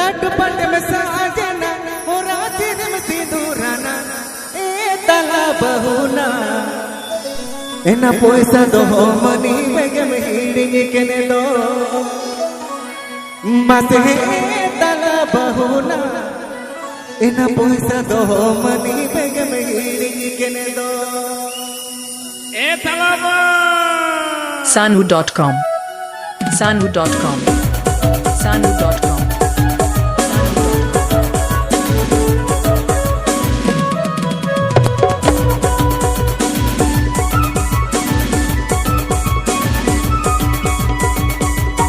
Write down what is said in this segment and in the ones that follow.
रात पट में साजना हो रात्रि में सिंदूराना ए तला बहुना एना पैसा दो मनी बेगे में हिड़ी केने दो मत है तला बहुना एना पैसा दो मनी बेगे में हिड़ी केने दो ए तला Sanhu.com Sanhu.com Sanhu.com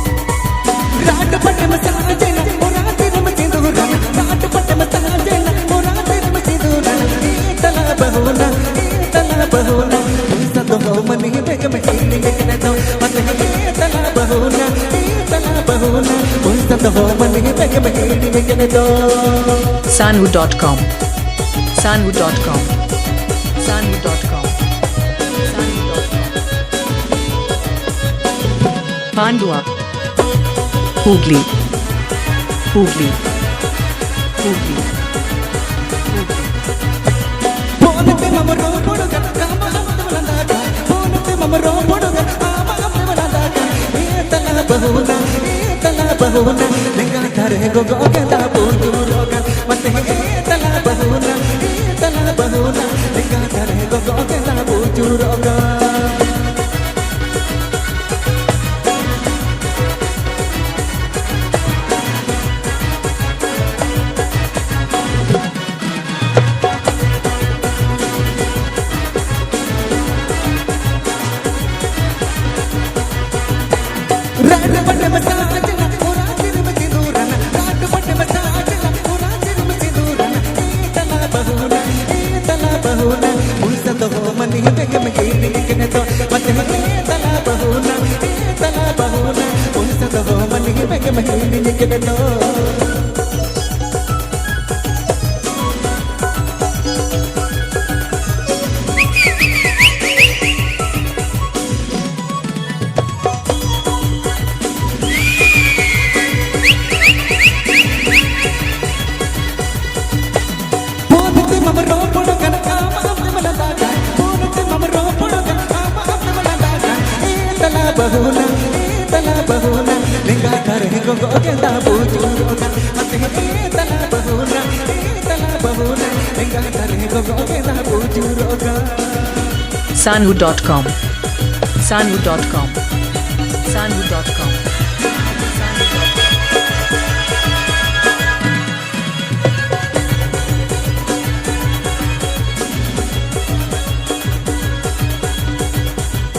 रात पट में साजना हो रात्रि में सिंदूराना रात पट में साजना हो रात्रि में सिंदूराना ए तला बहुना पैसा दो मनी बेग में हिड़ी केने दो मत ए तला बहुना पैसा दो मनी बेग में हिड़ी केने दो Sanhu.com Sanhu.com Sanhu.com Pandua Hooghly Hooghly Hooghly phone पे ममरो पड़ोगा काम हम बनादा फोन पे ममरो पड़ोगा काम हम बनादा ए तला बहुना लिंगा धरे गो गो केला पूजू रोगा मत ए तला बहुना लिंगा धरे गो गो केला पूजू रोगा रात पट में साजना हो रात्रि में सिंदूराना रात पट में साजना हो रात्रि में सिंदूराना ए तला बहुना पैसा दो मनी बेग में हिड़ी केने दो मत ए तला बहुना पैसा दो मनी बेग में हिड़ी केने दो ममरो पड़ोगा काम हम बनादा फोन पे ममरो पड़ोगा काम हम बनादा ए तला बहुना लिंगा धरे गो गो केला पूजू रोगा मत ए तला बहुना लिंगा धरे गो गो केला पूजू रोगा Sanhu.com Sanhu.com Sanhu.com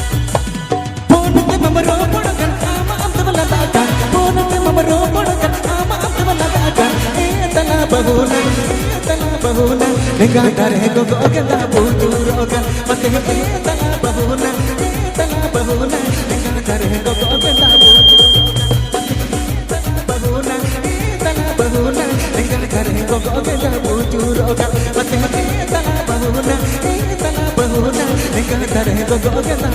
फोन पे ममरो पड़ोगा काम हम बनादा फोन पे ममरो पड़ोगा काम हम बनादा ए तला बहुना लिंगा धरे गो गो केला पूजू रोगा मत ए तला बहुना लिंगा धरे गो गो केला पूजू रोगा बहुना लिंगा धरे गो गो केला पूजू रोगा मत ए तला बहुना लिंगा धरे गो गो केला